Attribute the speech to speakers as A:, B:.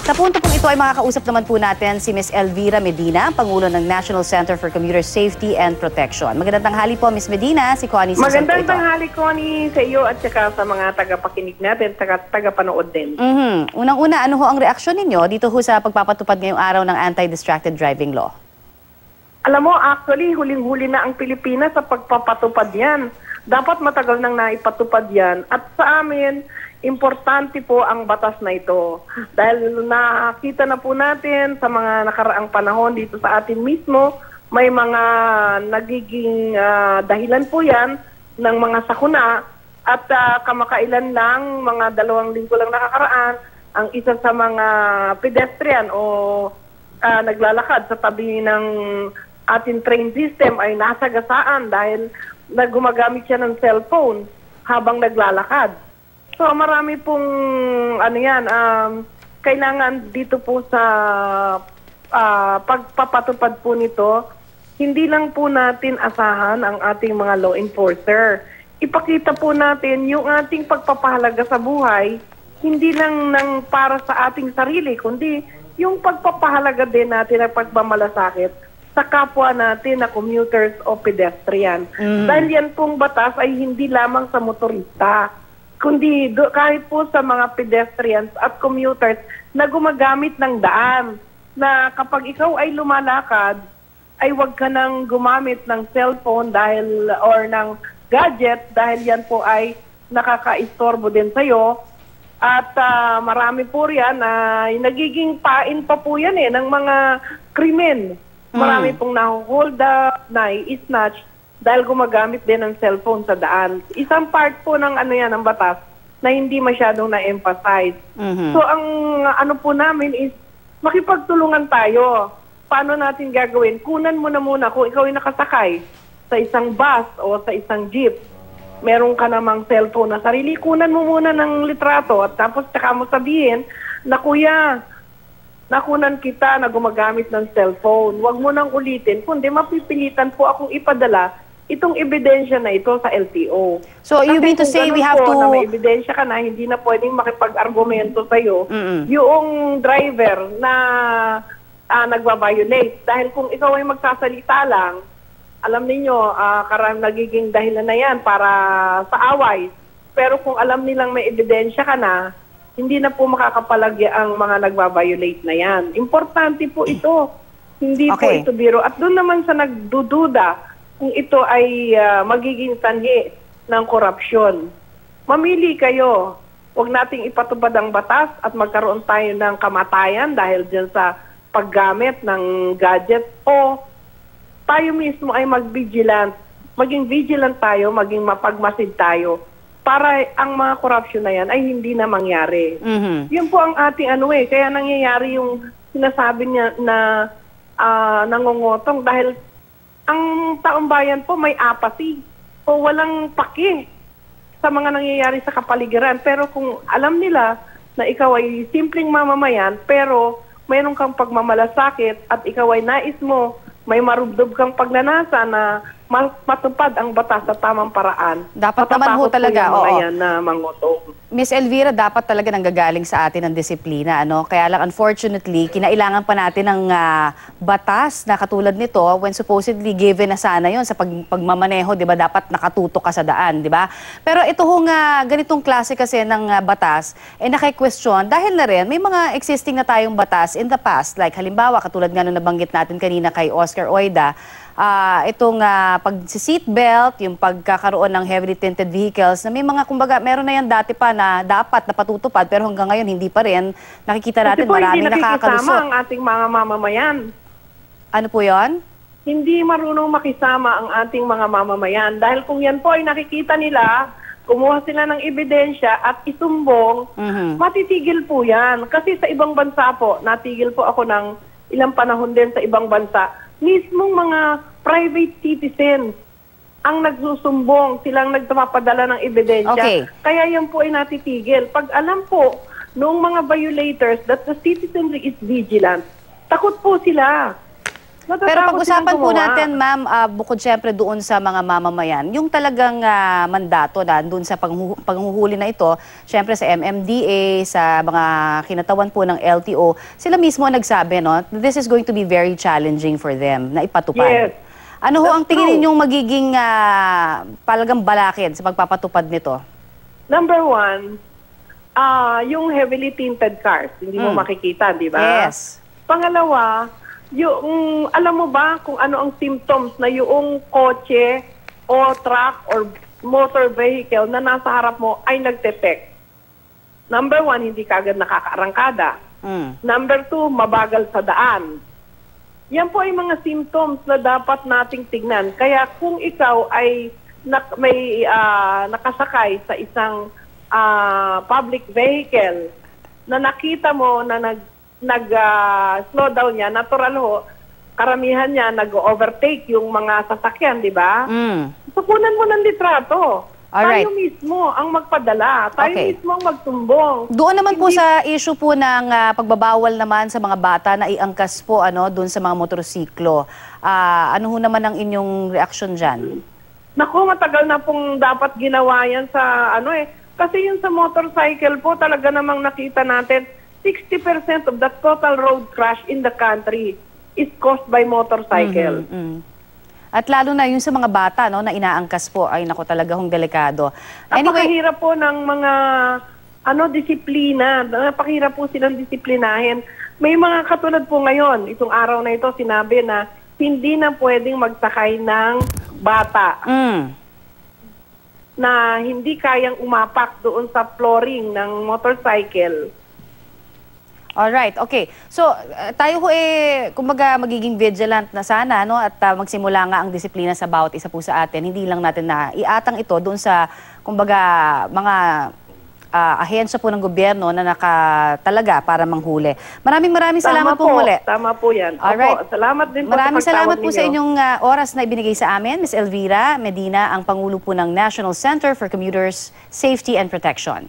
A: Sa punto pong ito ay makakausap naman po natin si Ms. Elvira Medina, Pangulo ng National Center for Commuter Safety and Protection. Magandang tanghali po, Ms. Medina. Si Connie Sison po ito.
B: Magandang tanghali, Connie, sa iyo at saka sa mga tagapakinig natin, tagapanood din.
A: Unang-una, ano ho ang reaksyon ninyo dito ho sa pagpapatupad ngayong araw ng Anti-Distracted Driving Law?
B: Alam mo, actually, huling-huli na ang Pilipinas sa pagpapatupad yan. Dapat matagal nang naipatupad yan. At sa amin, importante po ang batas na ito. Dahil nakita na po natin sa mga nakaraang panahon dito sa atin mismo, may mga nagiging dahilan po yan ng mga sakuna. At kamakailan lang, mga 2 linggo lang nakakaraan, ang isa sa mga pedestrian o naglalakad sa tabi ng ating train system ay nasagasaan dahil gumagamit siya ng cellphone habang naglalakad. So marami pong kailangan dito po sa pagpapatupad po nito, hindi lang po natin asahan ang ating mga law enforcer. Ipakita po natin yung ating pagpapahalaga sa buhay, hindi lang para sa ating sarili, kundi yung pagpapahalaga din natin at pagmamalasakit sa kapwa natin na commuters o pedestrian. Dahil yan pong batas ay hindi lamang sa motorista, kundi kahit po sa mga pedestrians at commuters na gumagamit ng daan, na kapag ikaw ay lumalakad, ay huwag ka nang gumamit ng cellphone or ng gadget dahil yan po ay nakakaistorbo din sa'yo. At marami po yan nagiging pain pa po yan ng mga krimen. Marami pong nahuhold up, nai-snatch dahil gumagamit din ng cellphone sa daan. Isang part po ng ng batas na hindi masyadong na-emphasize. So ang po namin is makipagtulungan tayo. Paano natin gagawin? Kunan mo na muna kung ikaw ay nakasakay sa isang bus o sa isang jeep. Meron ka namang cellphone na sarili, kunan mo muna ng litrato at tapos tsaka mo sabihin na kuya, nakunan kita na gumagamit ng cellphone. Huwag mo nang ulitin, kundi mapipilitan po akong ipadala itong ebidensya na ito sa LTO.
A: So you mean to say we have to...
B: na may ebidensya ka na, hindi na pwedeng makipag-argumento sa'yo yung driver na nagbabiolate. Dahil kung ikaw ay magsasalita lang, alam ninyo, nagiging dahilan na yan para sa away. Pero kung alam nilang may ebidensya ka na, hindi na po makakapalagya ang mga nagbabiolate na yan. Importante po ito. Hindi po ito biro. At doon naman sa nagdududa kung ito ay magiging sanhi ng korupsyon. Mamili kayo. Huwag nating ipatupad ang batas at magkaroon tayo ng kamatayan dahil dyan sa paggamit ng gadget o tayo mismo ay mag-vigilant. Maging vigilant tayo, maging mapagmasid tayo para ang mga korupsyon na yan ay hindi na mangyari. Yun po ang ating kaya nangyayari yung sinasabi niya na nangungutong dahil ang taong bayan po may apathy o walang paki sa mga nangyayari sa kapaligiran. Pero kung alam nila na ikaw ay simpleng mamamayan pero mayroon kang pagmamalasakit at ikaw ay nais mo, may marubdob kang pagnanasa na matupad ang batas sa tamang paraan.
A: Dapat naman ho talaga,
B: na mangutong.
A: Ms. Elvira, dapat talaga nanggagaling sa atin ang disiplina. Kaya lang, unfortunately, kinailangan pa natin ng batas na katulad nito when supposedly given na sana yon sa pagmamaneho, di ba? Dapat nakatutok ka sa daan, di ba? Pero ito hong ganitong klase kasi ng batas, naki-question dahil na rin may mga existing na tayong batas in the past. Like halimbawa, katulad nga nung nabanggit natin kanina kay Oscar Oida, itong pag-seatbelt, yung pagkakaroon ng heavily tinted vehicles, na may mga, kumbaga, meron na yan dati pa na dapat napatutupad, pero hanggang ngayon hindi pa rin. Nakikita natin maraming nakakalusot.
B: Hindi ang ating mga mamamayan.
A: Ano po yon?
B: Hindi marunong makisama ang ating mga mamamayan. Dahil kung yan po ay nakikita nila, kumuha sila ng ebidensya at isumbong, matitigil po yan. Kasi sa ibang bansa po, natigil po ako ng ilang panahon din sa ibang bansa, mismong mga private citizens ang nagsusumbong, silang nagpapadala ng ebidensya. Kaya yan po ay natitigil. Pag alam po noong mga violators that the citizenry is vigilant, takot po sila.
A: Pero
B: Natatakot
A: pag-usapan
B: silang
A: po
B: gumawa.
A: natin, ma'am, bukod syempre doon sa mga mamamayan, yung talagang mandato na doon sa panghuhuli na ito, syempre sa MMDA, sa mga kinatawan po ng LTO, sila mismo ang nagsabi, no, this is going to be very challenging for them na ipatupad.
B: Yes.
A: Ano ho ang
B: That's
A: tingin
B: true.
A: ninyong magiging palagang balakid sa pagpapatupad nito?
B: Number one, yung heavily tinted cars, hindi mo makikita, di ba?
A: Yes.
B: Pangalawa, yung, alam mo ba kung ano ang symptoms na yung kotse o truck or motor vehicle na nasa harap mo ay nagtetect? Number one, hindi kagad nakakaarangkada.
A: Mm.
B: Number two, mabagal sa daan. Yan po ay mga symptoms na dapat nating tignan. Kaya kung ikaw ay may nakasakay sa isang public vehicle na nakita mo na nag-slow down niya, natural ho, karamihan niya nag-overtake yung mga sasakyan, di ba?
A: Mm.
B: So, kunan mo ng litrato.
A: Alright.
B: Tayo mismo ang magpadala. Tayo
A: Okay.
B: mismo ang magtumbong.
A: Doon naman po sa issue po ng pagbabawal naman sa mga bata na iangkas po doon sa mga motorsiklo. Ano ho naman ang inyong reaksyon dyan?
B: Naku, matagal na pong dapat ginawa yan sa kasi yun sa motorcycle po talaga namang nakita natin 60% of the total road crash in the country is caused by motorcycle.
A: Mm. At lalo na yung sa mga bata na inaangkas po, ay naku talaga hong delikado. Anyway,
B: Napakahirap po ng mga disiplina. Napakahirap po silang disiplinahin. May mga katulad po ngayon, itong araw na ito, sinabi na hindi na pwedeng magsakay ng bata na hindi kayang umapak doon sa flooring ng motorcycle.
A: alright, okay. So, tayo ho kumbaga magiging vigilant na sana, at magsimula nga ang disiplina sa bawat isa po sa atin. Hindi lang natin na iatang ito doon sa, kumbaga, mga ahensya po ng gobyerno na talaga para manghuli. Maraming salamat po muli.
B: Tama po yan.
A: Alright.
B: Opo, salamat din po
A: Maraming
B: sa
A: salamat
B: pagtawag
A: po sa
B: ninyo.
A: inyong oras na ibinigay sa amin, Ms. Elvira Medina, ang Pangulo po ng National Center for Commuters Safety and Protection.